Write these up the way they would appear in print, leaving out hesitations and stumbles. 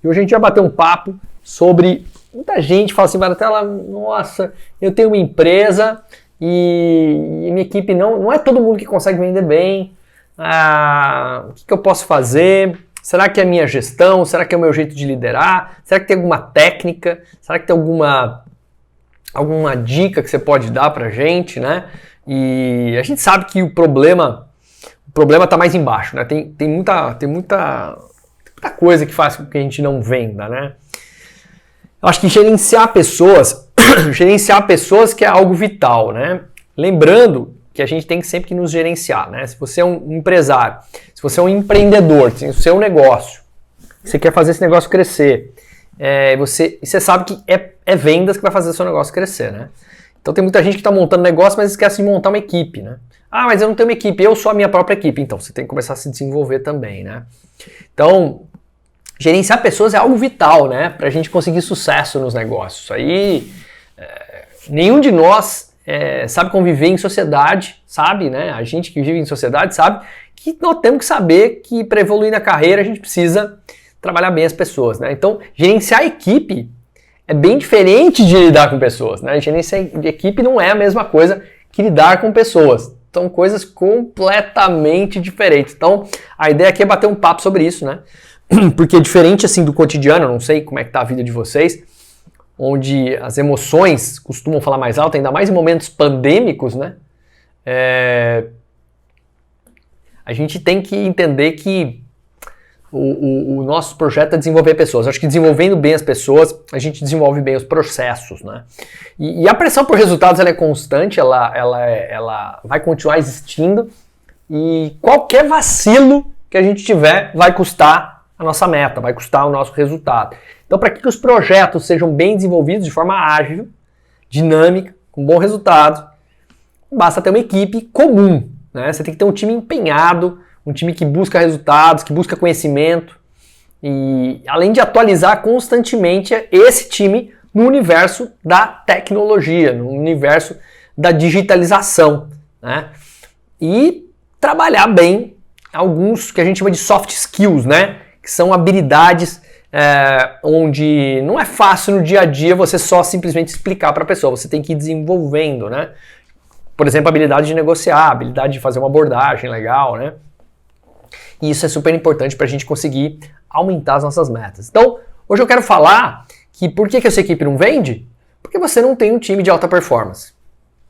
E hoje a gente vai bater um papo sobre... Muita gente fala assim, Baratella, nossa, eu tenho uma empresa e minha equipe não é todo mundo que consegue vender bem. O que eu posso fazer? Será que é a minha gestão? Será que é o meu jeito de liderar? Será que tem alguma técnica? Será que tem alguma dica que você pode dar pra gente, né? E a gente sabe que o problema tá mais embaixo, né? Tem muita coisa que faz com que a gente não venda, né? Eu acho que gerenciar pessoas que é algo vital, né? Lembrando que a gente tem que sempre nos gerenciar, né? Se você é um empresário, se você é um empreendedor, se você é um negócio, você quer fazer esse negócio crescer, você sabe que é vendas que vai fazer o seu negócio crescer, né? Então tem muita gente que está montando negócio, mas esquece de montar uma equipe, né? Ah, mas eu não tenho uma equipe, eu sou a minha própria equipe. Então você tem que começar a se desenvolver também, né? Então, gerenciar pessoas é algo vital, né? Para a gente conseguir sucesso nos negócios. Aí, nenhum de nós sabe conviver em sociedade, sabe, né? A gente que vive em sociedade sabe que nós temos que saber que para evoluir na carreira a gente precisa trabalhar bem as pessoas, né? Então, gerenciar a equipe é bem diferente de lidar com pessoas, né? Gerenciar a equipe não é a mesma coisa que lidar com pessoas. São coisas completamente diferentes. Então, a ideia aqui é bater um papo sobre isso, né? Porque diferente assim do cotidiano, eu não sei como é que tá a vida de vocês, onde as emoções costumam falar mais alto, ainda mais em momentos pandêmicos, né? A gente tem que entender que o nosso projeto é desenvolver pessoas. Eu acho que desenvolvendo bem as pessoas, a gente desenvolve bem os processos, né? E a pressão por resultados ela é constante, ela vai continuar existindo e qualquer vacilo que a gente tiver vai custar a nossa meta, vai custar o nosso resultado. Então, para que os projetos sejam bem desenvolvidos de forma ágil, dinâmica, com bom resultado, basta ter uma equipe comum, né? Você tem que ter um time empenhado, um time que busca resultados, que busca conhecimento e além de atualizar constantemente esse time no universo da tecnologia, no universo da digitalização, né? E trabalhar bem alguns que a gente chama de soft skills, né? Que são habilidades onde não é fácil no dia a dia você só simplesmente explicar para a pessoa, você tem que ir desenvolvendo, né? Por exemplo, a habilidade de negociar, a habilidade de fazer uma abordagem legal, né? E isso é super importante para a gente conseguir aumentar as nossas metas. Então, hoje eu quero falar que por que a sua equipe não vende? Porque você não tem um time de alta performance.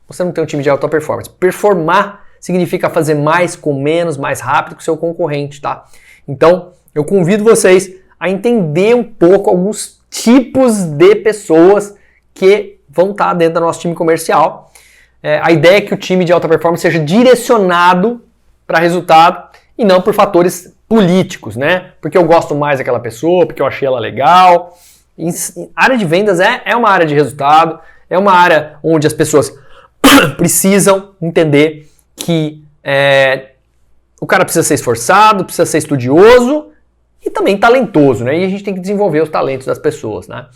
Você não tem um time de alta performance. Performar significa fazer mais com menos, mais rápido que o seu concorrente, tá? Então, eu convido vocês a entender um pouco alguns tipos de pessoas que vão estar dentro do nosso time comercial. A ideia é que o time de alta performance seja direcionado para resultado e não por fatores políticos, né? Porque eu gosto mais daquela pessoa, porque eu achei ela legal. A área de vendas é uma área de resultado, é uma área onde as pessoas precisam entender que o cara precisa ser esforçado, precisa ser estudioso e também talentoso, né? E a gente tem que desenvolver os talentos das pessoas, né?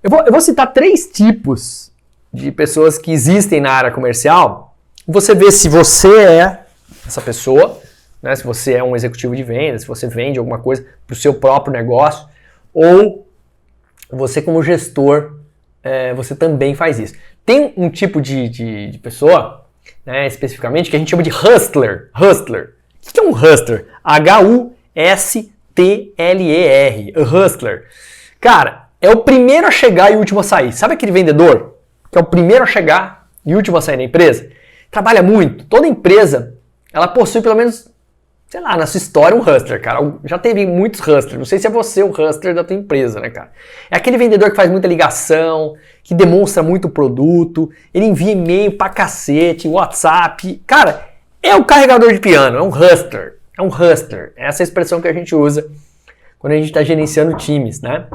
Eu vou citar 3 tipos de pessoas que existem na área comercial. Você vê se você é essa pessoa, né? Se você é um executivo de vendas, se você vende alguma coisa para o seu próprio negócio, ou você como gestor, você também faz isso. Tem um tipo de pessoa, né, especificamente, que a gente chama de hustler. Hustler. O que é um hustler? H-U-S-T-L-E-R. Hustler. Cara, é o primeiro a chegar e o último a sair. Sabe aquele vendedor que é o primeiro a chegar e o último a sair na empresa? Trabalha muito. Toda empresa, ela possui pelo menos, sei lá, na sua história um hustler, cara. Já teve muitos hustlers. Não sei se é você o hustler da tua empresa, né, cara? É aquele vendedor que faz muita ligação, que demonstra muito produto, ele envia e-mail pra cacete, WhatsApp. Cara, é o carregador de piano, é um hustler. É um hustler. Essa é a expressão que a gente usa quando a gente está gerenciando times, né?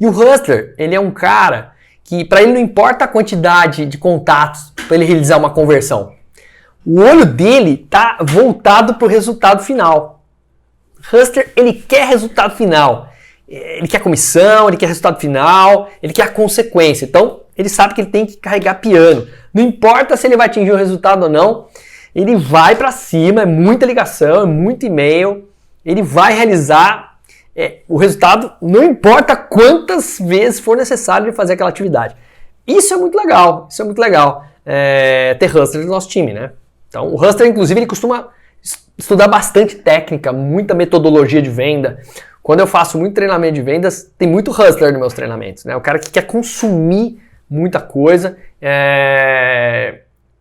E o hustler, ele é um cara que para ele não importa a quantidade de contatos para ele realizar uma conversão. O olho dele tá voltado para o resultado final. Hustler, ele quer resultado final. Ele quer comissão, ele quer resultado final, ele quer a consequência. Então, ele sabe que ele tem que carregar piano. Não importa se ele vai atingir o resultado ou não, ele vai para cima, é muita ligação, é muito e-mail, ele vai realizar o resultado não importa quantas vezes for necessário fazer aquela atividade. Isso é muito legal, ter hustler no nosso time, né? Então, o hustler, inclusive, ele costuma estudar bastante técnica, muita metodologia de venda. Quando eu faço muito treinamento de vendas, tem muito hustler nos meus treinamentos, né? O cara que quer consumir muita coisa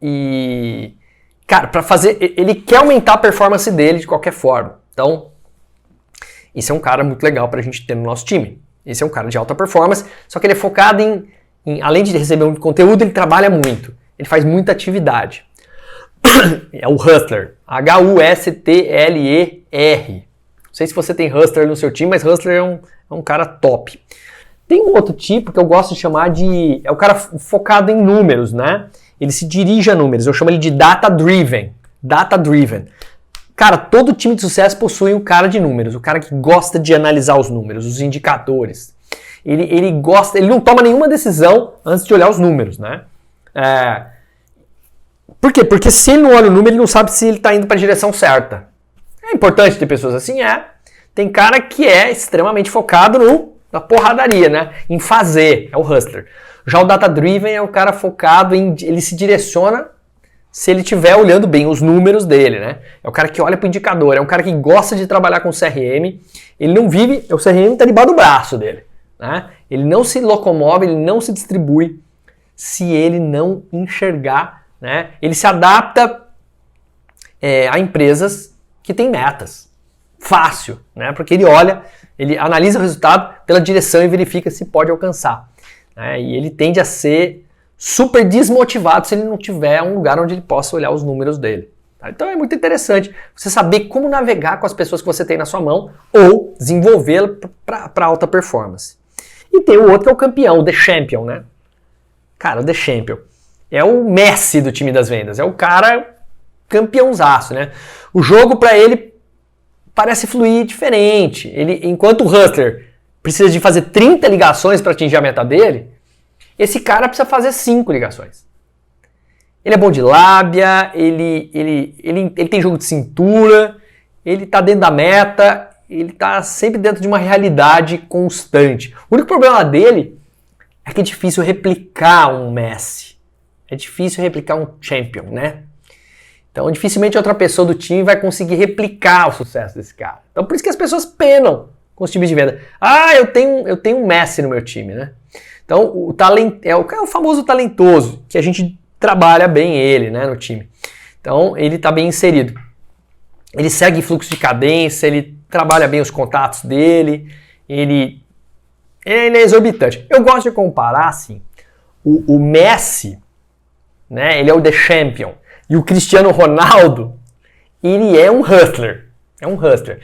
e, cara, para fazer, ele quer aumentar a performance dele de qualquer forma. Então, esse é um cara muito legal pra gente ter no nosso time. Esse é um cara de alta performance, só que ele é focado além de receber muito conteúdo, ele trabalha muito. Ele faz muita atividade. É o hustler. Hustler. Não sei se você tem hustler no seu time, mas hustler é um cara top. Tem um outro tipo que eu gosto de chamar de... É o cara focado em números, né? Ele se dirige a números. Eu chamo ele de data-driven. Data-driven. Cara, todo time de sucesso possui um cara de números. O cara que gosta de analisar os números, os indicadores. Ele não toma nenhuma decisão antes de olhar os números, né? Por quê? Porque se ele não olha o número, ele não sabe se ele está indo para a direção certa. É importante ter pessoas assim? Tem cara que é extremamente focado na porradaria, né? Em fazer, é o hustler. Já o data-driven é o cara focado ele se direciona se ele estiver olhando bem os números dele, né? É o cara que olha para o indicador, é um cara que gosta de trabalhar com CRM, ele não vive, o CRM está debaixo do braço dele, né? Ele não se locomove, ele não se distribui se ele não enxergar, né? Ele se adapta a empresas que têm metas. Fácil, né? Porque ele analisa o resultado pela direção e verifica se pode alcançar, né? E ele tende a ser super desmotivado se ele não tiver um lugar onde ele possa olhar os números dele. Tá? Então é muito interessante você saber como navegar com as pessoas que você tem na sua mão ou desenvolvê-la para alta performance. E tem o outro que é o campeão, o The Champion, né? Cara, o The Champion é o Messi do time das vendas, é o cara campeãozaço, né? O jogo para ele parece fluir diferente. Enquanto o hustler precisa de fazer 30 ligações para atingir a meta dele, esse cara precisa fazer 5 ligações. Ele é bom de lábia, ele tem jogo de cintura, ele está dentro da meta, ele está sempre dentro de uma realidade constante. O único problema dele é que é difícil replicar um Messi. É difícil replicar um champion, né? Então, dificilmente outra pessoa do time vai conseguir replicar o sucesso desse cara. Então, por isso que as pessoas penam com os times de venda. Eu tenho um Messi no meu time, né? Então, o talento é o famoso talentoso, que a gente trabalha bem ele, né, no time. Então, ele está bem inserido. Ele segue fluxo de cadência, ele trabalha bem os contatos dele, ele é exorbitante. Eu gosto de comparar, assim, o Messi, né, ele é o The Champion, e o Cristiano Ronaldo, ele é um hustler. É um hustler.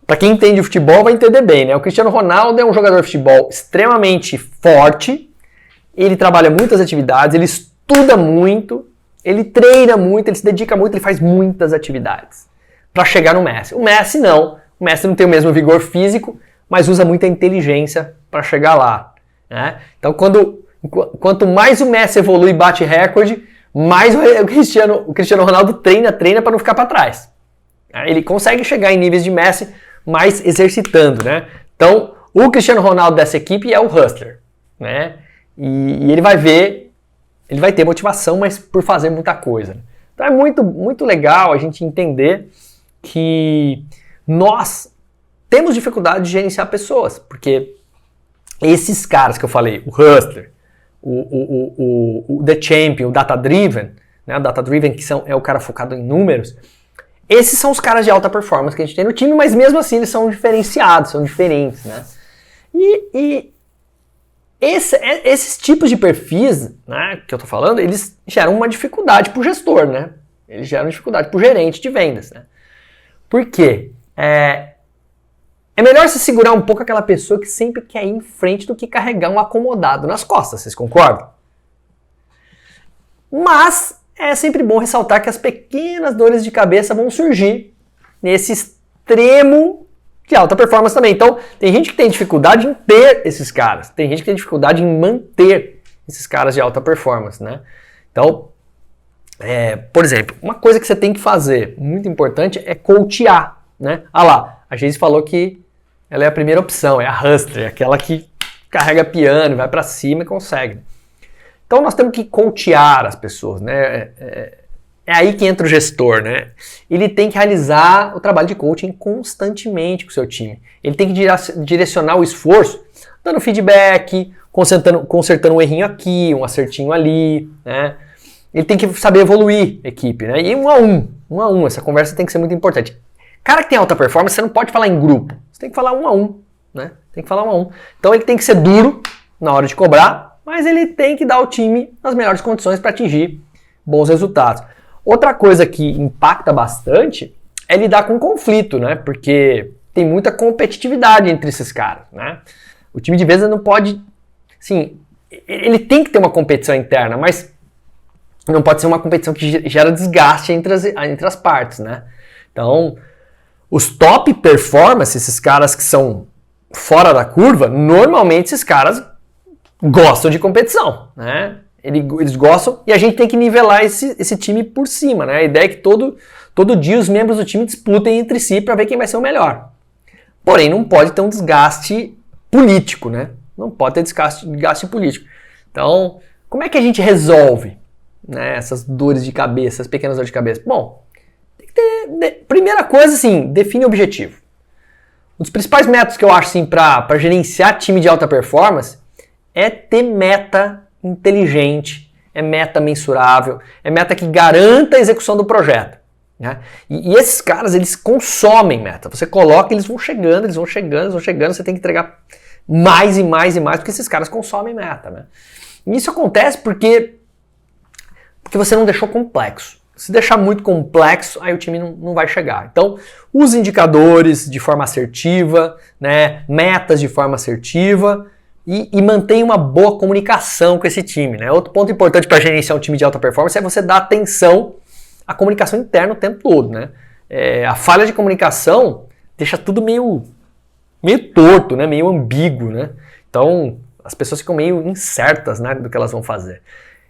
Para quem entende de futebol vai entender bem, né? O Cristiano Ronaldo é um jogador de futebol extremamente forte, ele trabalha muitas atividades, ele estuda muito, ele treina muito, ele se dedica muito, ele faz muitas atividades para chegar no Messi. O Messi não. O Messi não tem o mesmo vigor físico, mas usa muita inteligência para chegar lá, né? Então, quanto mais o Messi evolui e bate recorde, mais o Cristiano Ronaldo treina para não ficar para trás. Ele consegue chegar em níveis de Messi, mas exercitando, né? Então, o Cristiano Ronaldo dessa equipe é o hustler, né? E ele vai ter motivação, mas por fazer muita coisa. Então é muito, muito legal a gente entender que nós temos dificuldade de gerenciar pessoas, porque esses caras que eu falei, o hustler, o The Champion, o Data-Driven, né? O Data-Driven que é o cara focado em números. Esses são os caras de alta performance que a gente tem no time, mas mesmo assim eles são diferenciados, são diferentes, né? E esses tipos de perfis, né, que eu tô falando, eles geram uma dificuldade pro gestor, né? Eles geram dificuldade pro gerente de vendas, né? Por quê? É melhor se segurar um pouco aquela pessoa que sempre quer ir em frente do que carregar um acomodado nas costas, vocês concordam? Mas é sempre bom ressaltar que as pequenas dores de cabeça vão surgir nesse extremo de alta performance também. Então, tem gente que tem dificuldade em ter esses caras. Tem gente que tem dificuldade em manter esses caras de alta performance, né? Então, por exemplo, uma coisa que você tem que fazer, muito importante, é coachear, né? Ah lá, a Geise falou que ela é a primeira opção, é a hustler, aquela que carrega piano, vai para cima e consegue. Então nós temos que coachear as pessoas, né? É aí que entra o gestor, né? Ele tem que realizar o trabalho de coaching constantemente com o seu time. Ele tem que direcionar o esforço, dando feedback, consertando um errinho aqui, um acertinho ali, né? Ele tem que saber evoluir a equipe, né? E um a um, essa conversa tem que ser muito importante. Cara que tem alta performance, você não pode falar em grupo, você tem que falar um a um, né? Tem que falar um a um. Então ele tem que ser duro na hora de cobrar, mas ele tem que dar ao time as melhores condições para atingir bons resultados. Outra coisa que impacta bastante é lidar com conflito, né? Porque tem muita competitividade entre esses caras, né? O time de vendas não pode, assim, ele tem que ter uma competição interna, mas não pode ser uma competição que gera desgaste entre as partes, né? Então, os top performance, esses caras que são fora da curva, normalmente esses caras gostam de competição, né? Eles gostam e a gente tem que nivelar esse time por cima, né? A ideia é que todo dia os membros do time disputem entre si para ver quem vai ser o melhor. Porém, não pode ter um desgaste político, né? Não pode ter desgaste político. Então, como é que a gente resolve, né, essas dores de cabeça, essas pequenas dores de cabeça? Bom, tem que ter, primeira coisa, assim, define o objetivo. Um dos principais métodos que eu acho assim, para gerenciar time de alta performance é ter meta inteligente, é meta mensurável, é meta que garanta a execução do projeto, né? E esses caras, eles consomem meta. Você coloca, eles vão chegando, você tem que entregar mais e mais e mais, porque esses caras consomem meta, né? E isso acontece porque você não deixou complexo. Se deixar muito complexo, aí o time não vai chegar. Então, use indicadores de forma assertiva, né? Metas de forma assertiva, e mantenha uma boa comunicação com esse time, né? Outro ponto importante para gerenciar um time de alta performance é você dar atenção à comunicação interna o tempo todo, né? A falha de comunicação deixa tudo meio torto, né? Meio ambíguo, né? Então, as pessoas ficam meio incertas, né, do que elas vão fazer.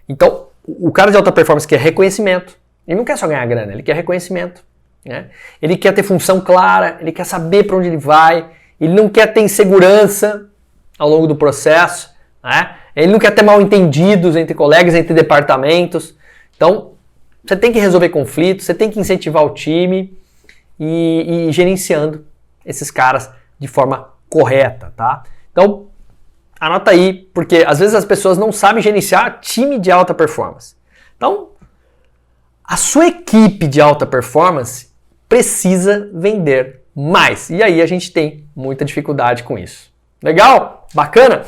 Então, o cara de alta performance quer reconhecimento. Ele não quer só ganhar grana, ele quer reconhecimento, né? Ele quer ter função clara, ele quer saber para onde ele vai, ele não quer ter insegurança ao longo do processo, né? Ele não quer ter mal entendidos entre colegas, entre departamentos. Então, você tem que resolver conflitos, você tem que incentivar o time e ir gerenciando esses caras de forma correta, tá? Então, anota aí, porque às vezes as pessoas não sabem gerenciar time de alta performance. Então, a sua equipe de alta performance precisa vender mais. E aí a gente tem muita dificuldade com isso. Legal? Bacana?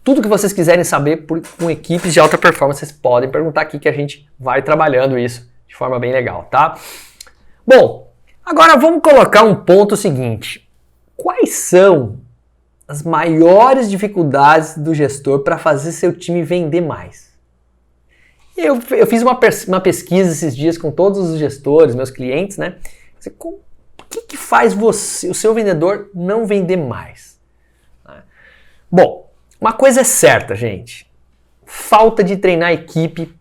Tudo que vocês quiserem saber com equipes de alta performance, vocês podem perguntar aqui que a gente vai trabalhando isso de forma bem legal, tá? Bom, agora vamos colocar um ponto seguinte. Quais são as maiores dificuldades do gestor para fazer seu time vender mais? Eu fiz uma pesquisa esses dias com todos os gestores, meus clientes, né? O que faz o seu vendedor não vender mais? Bom, uma coisa é certa, gente. Falta de treinar a equipe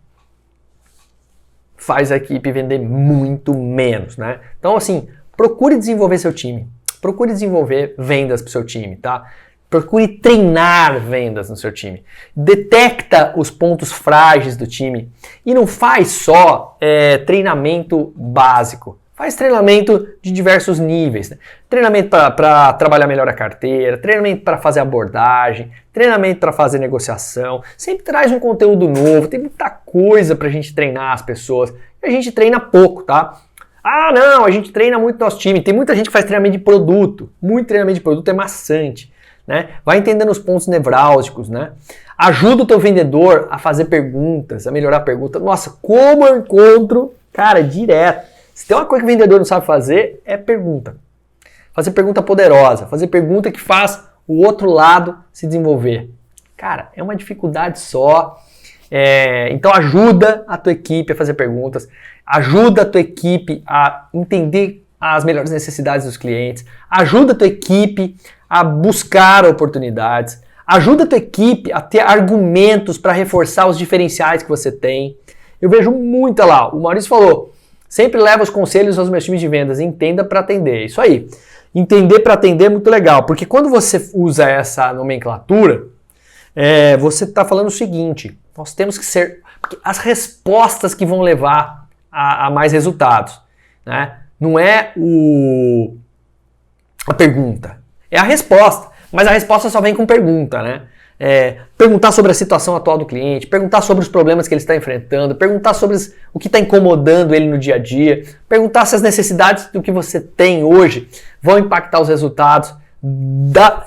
faz a equipe vender muito menos, né? Então, assim, procure desenvolver seu time. Procure desenvolver vendas para o seu time, tá? Procure treinar vendas no seu time. Detecta os pontos frágeis do time. E não faz só treinamento básico. Faz treinamento de diversos níveis, né? Treinamento para trabalhar melhor a carteira, treinamento para fazer abordagem, treinamento para fazer negociação. Sempre traz um conteúdo novo, tem muita coisa para a gente treinar as pessoas. E a gente treina pouco, tá? Ah, não, a gente treina muito nosso time. Tem muita gente que faz treinamento de produto. Muito treinamento de produto é maçante, né? Vai entendendo os pontos nevrálgicos, né? Ajuda o teu vendedor a fazer perguntas, a melhorar a pergunta. Nossa, como eu encontro, cara, direto. Se tem uma coisa que o vendedor não sabe fazer, é pergunta. Fazer pergunta poderosa, fazer pergunta que faz o outro lado se desenvolver. Cara, é uma dificuldade só. Então ajuda a tua equipe a fazer perguntas, ajuda a tua equipe a entender as melhores necessidades dos clientes, ajuda a tua equipe a buscar oportunidades, ajuda a tua equipe a ter argumentos para reforçar os diferenciais que você tem. Eu vejo muito lá, o Maurício falou, sempre leva os conselhos aos meus times de vendas, entenda para atender, isso aí. Entender para atender é muito legal, porque quando você usa essa nomenclatura, você está falando o seguinte, nós temos que ser as respostas que vão levar a mais resultados, né? Não é a pergunta, é a resposta, mas a resposta só vem com pergunta, né? Perguntar sobre a situação atual do cliente, perguntar sobre os problemas que ele está enfrentando, perguntar sobre o que está incomodando ele no dia a dia, perguntar se as necessidades do que você tem hoje vão impactar os resultados,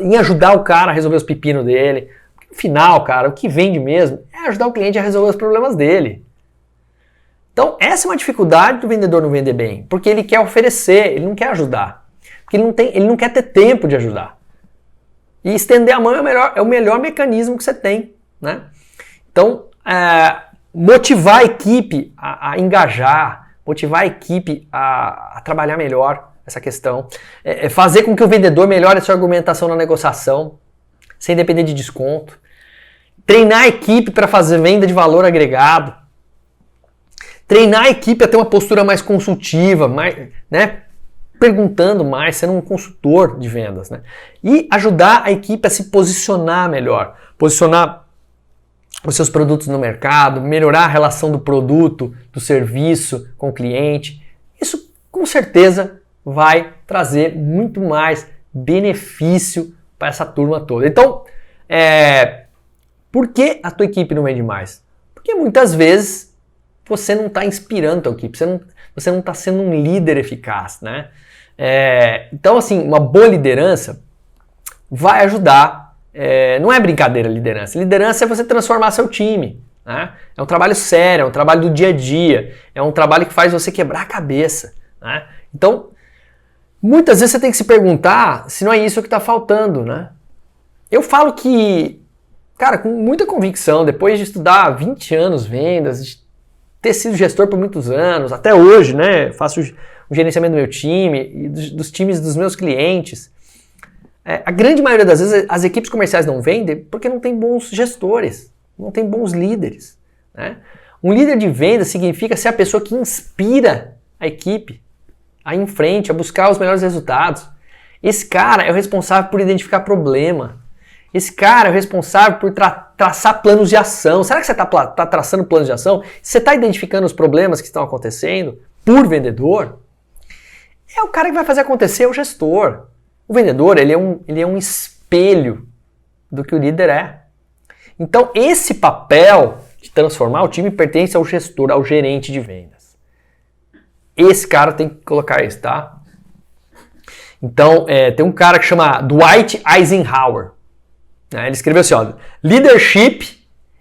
em ajudar o cara a resolver os pepinos dele. No final, cara, o que vende mesmo é ajudar o cliente a resolver os problemas dele. Então, essa é uma dificuldade do vendedor não vender bem, porque ele quer oferecer, ele não quer ajudar, porque ele não quer ter tempo de ajudar. E estender a mão é o melhor mecanismo que você tem, né? Então, motivar a equipe a engajar, motivar a equipe a trabalhar melhor essa questão, fazer com que o vendedor melhore a sua argumentação na negociação, sem depender de desconto, treinar a equipe para fazer venda de valor agregado, treinar a equipe a ter uma postura mais consultiva, né? Perguntando mais, sendo um consultor de vendas, né? E ajudar a equipe a se posicionar melhor, posicionar os seus produtos no mercado, melhorar a relação do produto, do serviço com o cliente. Isso com certeza vai trazer muito mais benefício para essa turma toda. Então, por que a tua equipe não vende mais? Porque muitas vezes você não está inspirando a tua equipe, você não está sendo um líder eficaz, né? Então, assim, uma boa liderança vai ajudar. Não é brincadeira liderança. Liderança é você transformar seu time, né? É um trabalho sério, é um trabalho do dia a dia, é um trabalho que faz você quebrar a cabeça, né? Então, muitas vezes você tem que se perguntar se não é isso que está faltando, né? Eu falo que, cara, com muita convicção, depois de estudar 20 anos vendas, de ter sido gestor por muitos anos, até hoje, né? Faço o gerenciamento do meu time e dos times dos meus clientes. A grande maioria das vezes as equipes comerciais não vendem porque não tem bons gestores, não tem bons líderes, né? Um líder de venda significa ser a pessoa que inspira a equipe a ir em frente, a buscar os melhores resultados. Esse cara é o responsável por identificar problema. Esse cara é o responsável por traçar planos de ação. Será que você está traçando planos de ação? Você está identificando os problemas que estão acontecendo por vendedor? É o cara que vai fazer acontecer, o gestor. O vendedor, ele é um espelho do que o líder é. Então, esse papel de transformar o time pertence ao gestor, ao gerente de vendas. Esse cara tem que colocar isso, tá? Então, tem um cara que chama Dwight Eisenhower. Ele escreveu assim, ó, Leadership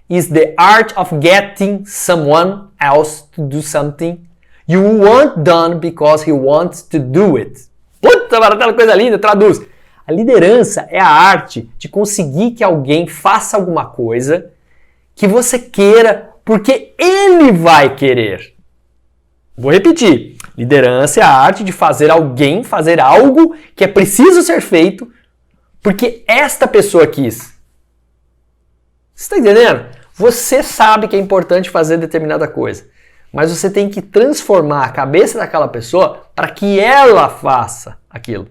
is the art of getting someone else to do something you want done because he wants to do it. Puta, baratela, coisa linda, traduz. A liderança é a arte de conseguir que alguém faça alguma coisa que você queira porque ele vai querer. Vou repetir. Liderança é a arte de fazer alguém fazer algo que é preciso ser feito porque esta pessoa quis. Você está entendendo? Você sabe que é importante fazer determinada coisa, mas você tem que transformar a cabeça daquela pessoa para que ela faça aquilo.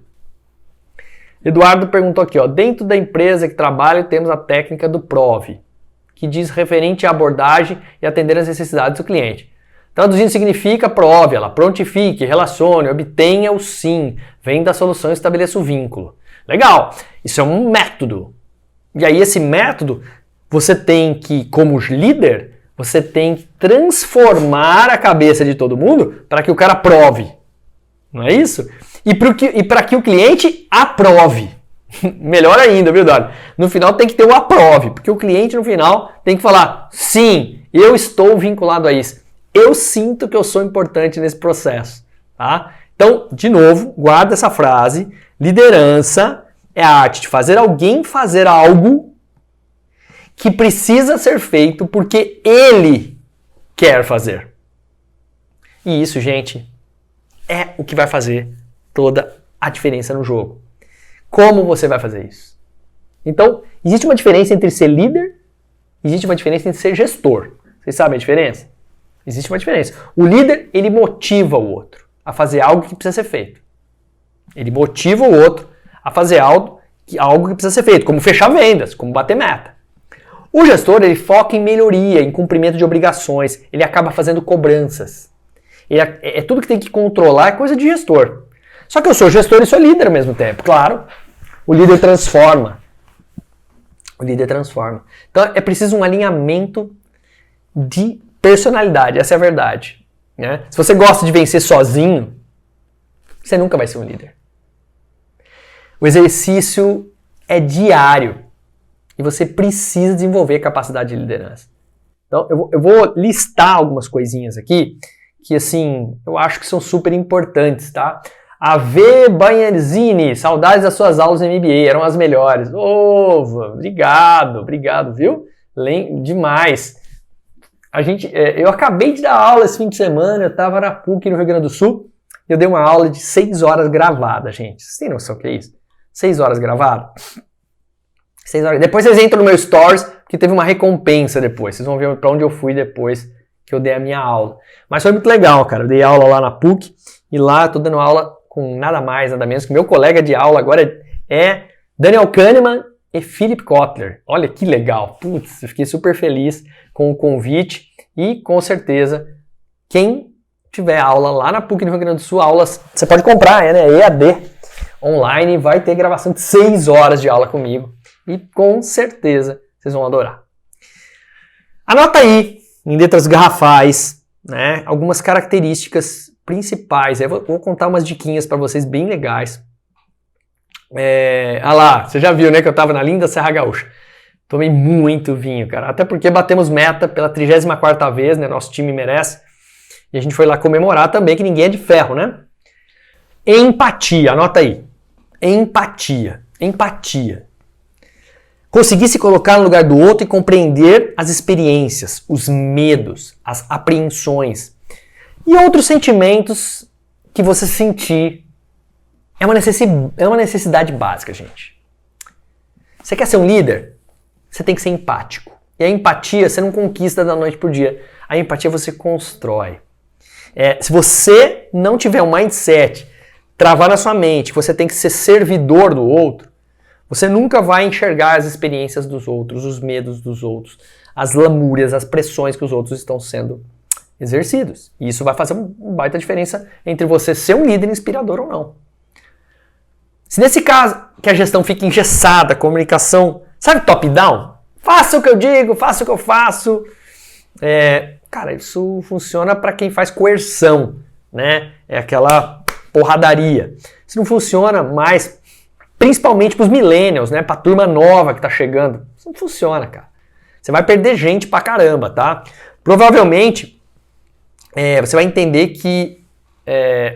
Eduardo perguntou aqui, ó, dentro da empresa que trabalho temos a técnica do PROVE, que diz referente à abordagem e atender às necessidades do cliente. Traduzindo significa prove, ela prontifique, relacione, obtenha o sim, venda a solução e estabeleça o vínculo. Legal, isso é um método. E aí esse método, você tem que, como líder, você tem que transformar a cabeça de todo mundo para que o cara prove. Não é isso? E para que o cliente aprove. Melhor ainda, viu, Eduardo? No final tem que ter o aprove, porque o cliente no final tem que falar, sim, eu estou vinculado a isso. Eu sinto que eu sou importante nesse processo. Tá? Então, de novo, guarda essa frase. Liderança é a arte de fazer alguém fazer algo que precisa ser feito porque ele quer fazer. E isso, gente, é o que vai fazer toda a diferença no jogo. Como você vai fazer isso? Então, existe uma diferença entre ser líder, existe uma diferença entre ser gestor. Vocês sabem a diferença? Existe uma diferença. O líder, ele motiva o outro a fazer algo que precisa ser feito. Ele motiva o outro a fazer algo que precisa ser feito, como fechar vendas, como bater meta. O gestor, ele foca em melhoria, em cumprimento de obrigações, ele acaba fazendo cobranças. É tudo que tem que controlar, é coisa de gestor. Só que eu sou gestor e sou líder ao mesmo tempo, claro. O líder transforma. O líder transforma. Então é preciso um alinhamento de personalidade, essa é a verdade. Né? Se você gosta de vencer sozinho, você nunca vai ser um líder. O exercício é diário e você precisa desenvolver capacidade de liderança. Então eu vou listar algumas coisinhas aqui que assim eu acho que são super importantes, tá? A V. Banherzini, saudades das suas aulas de MBA, eram as melhores. Obrigado, viu? Demais. Eu acabei de dar aula esse fim de semana, eu estava na PUC no Rio Grande do Sul, e eu dei uma aula de 6 horas gravada, gente. Vocês têm noção do que é isso? 6 horas gravada? 6 horas. Depois vocês entram no meu Stories, que teve uma recompensa depois. Vocês vão ver para onde eu fui depois que eu dei a minha aula. Mas foi muito legal, cara. Eu dei aula lá na PUC, e lá eu tô dando aula com nada mais, nada menos que meu colega de aula agora é Daniel Kahneman e Philip Kotler. Olha que legal. Putz, eu fiquei super feliz com o convite e com certeza quem tiver aula lá na PUC no Rio Grande do Sul, aulas, você pode comprar, né? EAD online, vai ter gravação de 6 horas de aula comigo e com certeza vocês vão adorar. Anota aí, em letras garrafais, né, algumas características principais. Eu vou contar umas diquinhas para vocês bem legais. Lá, você já viu, né, que eu tava na linda Serra Gaúcha. Tomei muito vinho, cara. Até porque batemos meta pela 34ª vez, né? Nosso time merece. E a gente foi lá comemorar também, que ninguém é de ferro, né? Empatia, anota aí. Empatia. Conseguir se colocar no lugar do outro e compreender as experiências, os medos, as apreensões e outros sentimentos que você sentir. É uma necessidade básica, gente. Você quer ser um líder? Você tem que ser empático. E a empatia você não conquista da noite pro dia. A empatia você constrói. Se você não tiver um mindset, travar na sua mente, que você tem que ser servidor do outro, você nunca vai enxergar as experiências dos outros, os medos dos outros, as lamúrias, as pressões que os outros estão sendo exercidos. E isso vai fazer uma baita diferença entre você ser um líder inspirador ou não. Se nesse caso que a gestão fica engessada, a comunicação, sabe, top-down? Faça o que eu digo, faça o que eu faço. Cara, isso funciona para quem faz coerção, né? É aquela porradaria. Isso não funciona mais, principalmente para os millennials, né? Para a turma nova que está chegando. Isso não funciona, cara. Você vai perder gente pra caramba, tá? Provavelmente, você vai entender que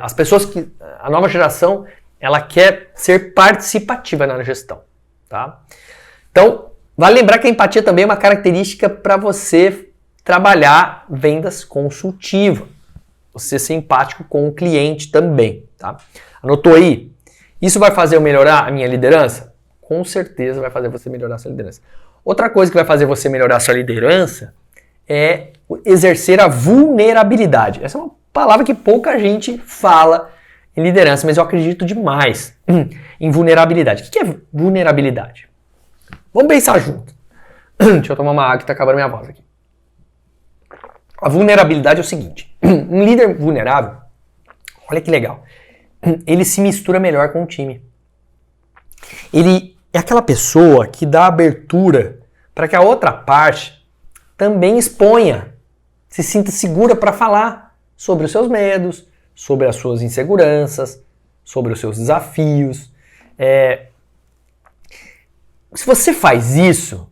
as pessoas a nova geração, ela quer ser participativa na gestão, tá? Então, vale lembrar que a empatia também é uma característica para você trabalhar vendas consultiva. Você ser empático com o cliente também, tá? Anotou aí? Isso vai fazer eu melhorar a minha liderança? Com certeza vai fazer você melhorar a sua liderança. Outra coisa que vai fazer você melhorar a sua liderança é exercer a vulnerabilidade. Essa é uma palavra que pouca gente fala em liderança, mas eu acredito demais em vulnerabilidade. O que é vulnerabilidade? Vamos pensar junto. Deixa eu tomar uma água que está acabando minha voz aqui. A vulnerabilidade é o seguinte. Um líder vulnerável, olha que legal, ele se mistura melhor com o time. Ele é aquela pessoa que dá abertura para que a outra parte também exponha, se sinta segura para falar sobre os seus medos, sobre as suas inseguranças, sobre os seus desafios. Se você faz isso,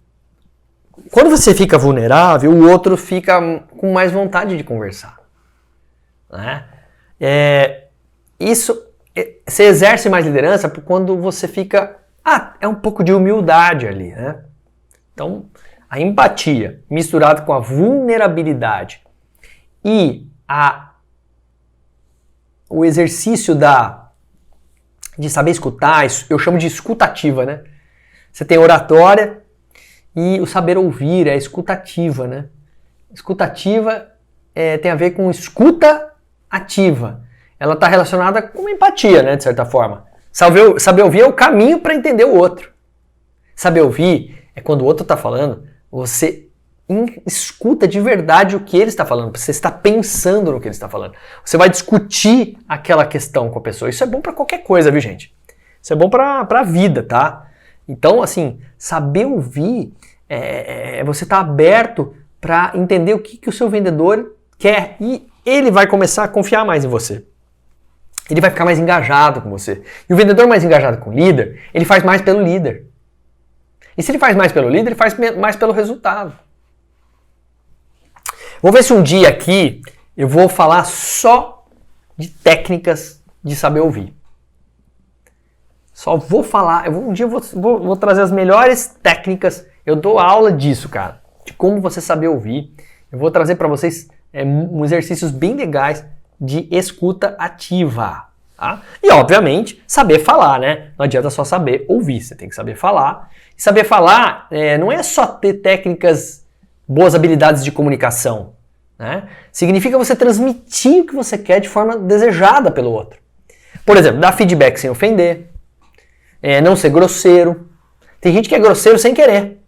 quando você fica vulnerável, o outro fica com mais vontade de conversar. Né? Você exerce mais liderança quando você fica... é um pouco de humildade ali. Né? Então, a empatia misturada com a vulnerabilidade e o exercício de saber escutar, eu chamo de escutativa, né? Você tem oratória e o saber ouvir, é escutativa, né? Escutativa tem a ver com escuta ativa. Ela está relacionada com empatia, né, de certa forma. Saber ouvir é o caminho para entender o outro. Saber ouvir é quando o outro está falando, você escuta de verdade o que ele está falando, você está pensando no que ele está falando. Você vai discutir aquela questão com a pessoa. Isso é bom para qualquer coisa, viu, gente? Isso é bom para a vida, tá? Então, assim, saber ouvir é você estar aberto para entender o que o seu vendedor quer e ele vai começar a confiar mais em você. Ele vai ficar mais engajado com você. E o vendedor mais engajado com o líder, ele faz mais pelo líder. E se ele faz mais pelo líder, ele faz mais pelo resultado. Vou ver se um dia aqui eu vou falar só de técnicas de saber ouvir. Só vou falar, um dia eu vou trazer as melhores técnicas. Eu dou aula disso, cara, de como você saber ouvir. Eu vou trazer para vocês exercícios bem legais de escuta ativa. Tá? E, obviamente, saber falar, né? Não adianta só saber ouvir, você tem que saber falar. E saber falar não é só ter técnicas, boas habilidades de comunicação. Né? Significa você transmitir o que você quer de forma desejada pelo outro. Por exemplo, dar feedback sem ofender, não ser grosseiro. Tem gente que é grosseiro sem querer.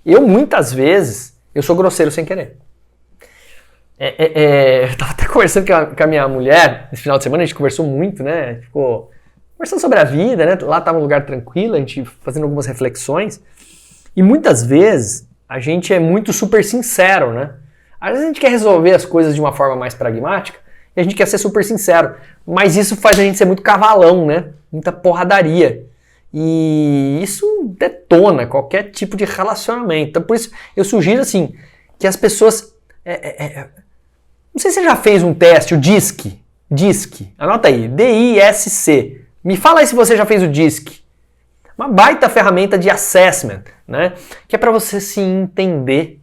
Muitas vezes, eu sou grosseiro sem querer. Eu tava até conversando com a minha mulher esse final de semana, a gente conversou muito, né? A gente ficou conversando sobre a vida, né? Lá tava um lugar tranquilo, a gente fazendo algumas reflexões. E muitas vezes a gente é muito super sincero, né? Às vezes a gente quer resolver as coisas de uma forma mais pragmática e a gente quer ser super sincero. Mas isso faz a gente ser muito cavalão, né? Muita porradaria. E isso detona qualquer tipo de relacionamento. Então por isso eu sugiro assim, que as pessoas... Não sei se você já fez um teste, o DISC. DISC. Anota aí, D-I-S-C. Me fala aí se você já fez o DISC. Uma baita ferramenta de assessment, né? Que é para você se entender.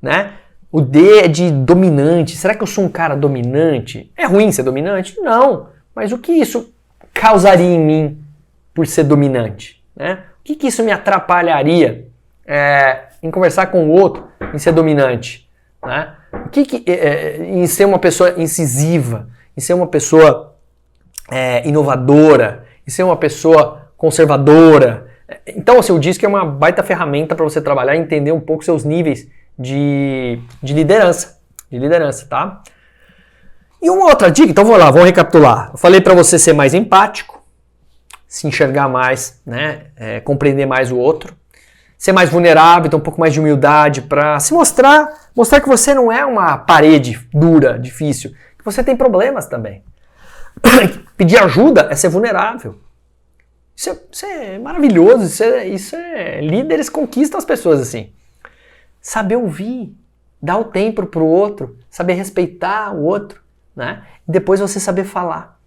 Né? O D é de dominante. Será que eu sou um cara dominante? É ruim ser dominante? Não. Mas o que isso causaria em mim por ser dominante? Né? O que isso me atrapalharia em conversar com o outro, em ser dominante? Né? Em ser uma pessoa incisiva, em ser uma pessoa inovadora, em ser uma pessoa conservadora. Então, assim, o DISC é uma baita ferramenta para você trabalhar e entender um pouco seus níveis de liderança. De liderança, tá? E uma outra dica, então vamos lá, vamos recapitular. Eu falei para você ser mais empático, se enxergar mais, né? Compreender mais o outro. Ser mais vulnerável, ter um pouco mais de humildade para se mostrar que você não é uma parede dura, difícil, que você tem problemas também. Pedir ajuda é ser vulnerável. Isso é maravilhoso, líderes conquistam as pessoas assim. Saber ouvir, dar o tempo pro outro, saber respeitar o outro, né? E depois você saber falar.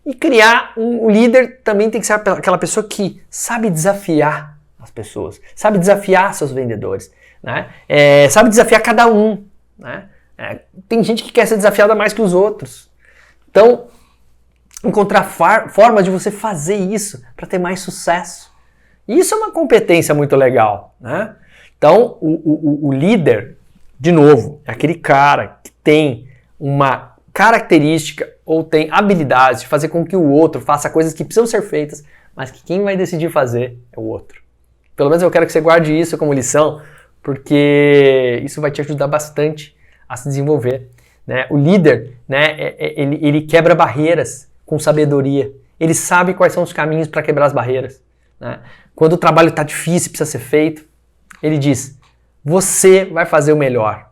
E criar o líder também tem que ser aquela pessoa que sabe desafiar as pessoas, sabe desafiar seus vendedores, né? Sabe desafiar cada um, né? Tem gente que quer ser desafiada mais que os outros. Então, encontrar formas de você fazer isso para ter mais sucesso. E isso é uma competência muito legal, né? Então, o líder, de novo, é aquele cara que tem uma característica ou tem habilidade de fazer com que o outro faça coisas que precisam ser feitas, mas que quem vai decidir fazer é o outro. Pelo menos eu quero que você guarde isso como lição, porque isso vai te ajudar bastante a se desenvolver. Né? O líder, né, ele quebra barreiras com sabedoria. Ele sabe quais são os caminhos para quebrar as barreiras. Né? Quando o trabalho está difícil, precisa ser feito, ele diz, você vai fazer o melhor.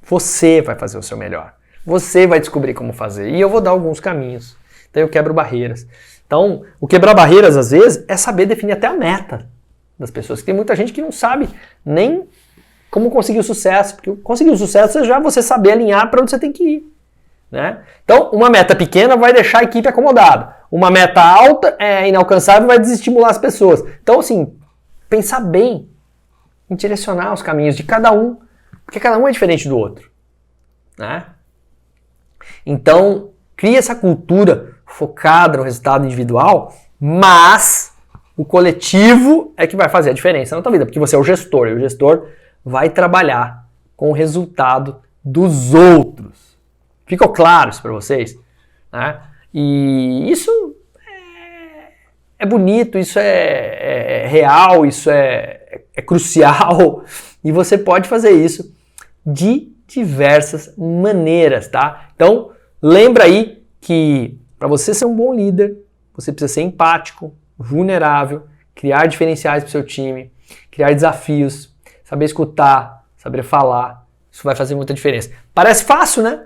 Você vai fazer o seu melhor. Você vai descobrir como fazer. E eu vou dar alguns caminhos. Então eu quebro barreiras. Então, o quebrar barreiras, às vezes, é saber definir até a meta das pessoas. Tem muita gente que não sabe nem como conseguir o sucesso. Porque conseguir o sucesso é já você saber alinhar para onde você tem que ir. Né? Então, uma meta pequena vai deixar a equipe acomodada. Uma meta alta, inalcançável, vai desestimular as pessoas. Então, assim, pensar bem em direcionar os caminhos de cada um, porque cada um é diferente do outro. Né? Então, cria essa cultura focada no resultado individual, mas o coletivo é que vai fazer a diferença na tua vida, porque você é o gestor, e o gestor vai trabalhar com o resultado dos outros. Ficou claro isso para vocês? Né? E isso é bonito, isso é real, isso é crucial e você pode fazer isso de diversas maneiras, tá? Então, lembra aí que para você ser um bom líder, você precisa ser empático, vulnerável, criar diferenciais para o seu time, criar desafios, saber escutar, saber falar. Isso vai fazer muita diferença. Parece fácil, né?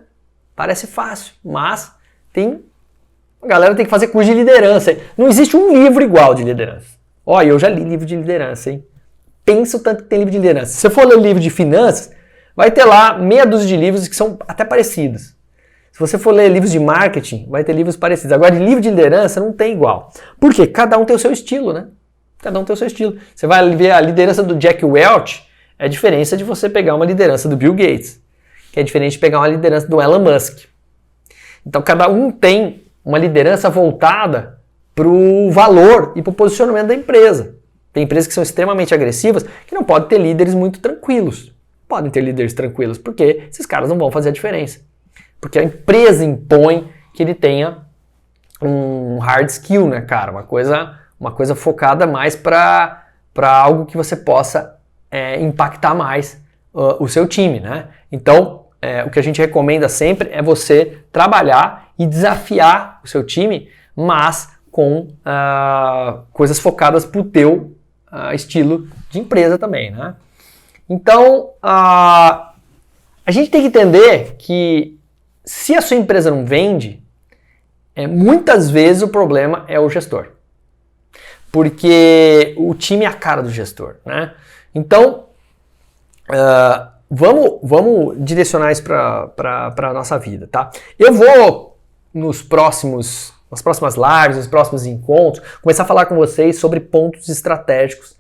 Parece fácil, mas a galera tem que fazer curso de liderança. Não existe um livro igual de liderança. Olha, eu já li livro de liderança, hein? Pensa o tanto que tem livro de liderança. Se você for ler livro de finanças, vai ter lá meia dúzia de livros que são até parecidos. Se você for ler livros de marketing, vai ter livros parecidos. Agora, de livro de liderança não tem igual. Por quê? Cada um tem o seu estilo, né? Cada um tem o seu estilo. Você vai ver a liderança do Jack Welch, é a diferença de você pegar uma liderança do Bill Gates, que é diferente de pegar uma liderança do Elon Musk. Então, cada um tem uma liderança voltada para o valor e para o posicionamento da empresa. Tem empresas que são extremamente agressivas que não podem ter líderes muito tranquilos. Podem ter líderes tranquilos, porque esses caras não vão fazer a diferença. Porque a empresa impõe que ele tenha um hard skill, né, cara? Uma coisa focada mais para algo que você possa impactar mais o seu time, né? Então, o que a gente recomenda sempre é você trabalhar e desafiar o seu time, mas com coisas focadas para o teu estilo de empresa também, né? Então, a gente tem que entender que se a sua empresa não vende, muitas vezes o problema é o gestor. Porque o time é a cara do gestor, né? Então, vamos direcionar isso para a nossa vida, tá? Eu vou, nas próximas lives, nos próximos encontros, começar a falar com vocês sobre pontos estratégicos.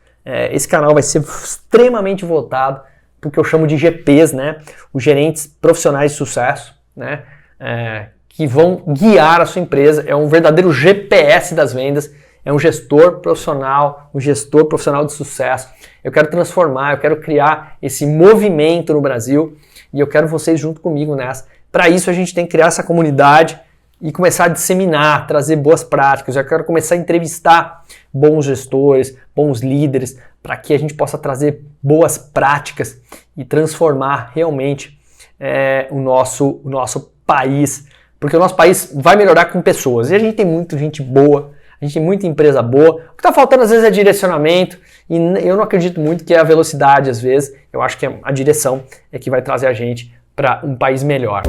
Esse canal vai ser extremamente voltado para o que eu chamo de GPs, né? Os gerentes profissionais de sucesso, né? Que vão guiar a sua empresa. É um verdadeiro GPS das vendas. É um gestor profissional de sucesso. Eu quero transformar, eu quero criar esse movimento no Brasil e eu quero vocês junto comigo nessa. Para isso a gente tem que criar essa comunidade e começar a disseminar, trazer boas práticas. Eu quero começar a entrevistar bons gestores, bons líderes, para que a gente possa trazer boas práticas e transformar realmente o nosso país. Porque o nosso país vai melhorar com pessoas. E a gente tem muita gente boa, a gente tem muita empresa boa. O que está faltando às vezes é direcionamento, e eu não acredito muito que é a velocidade às vezes. Eu acho que a direção é que vai trazer a gente para um país melhor.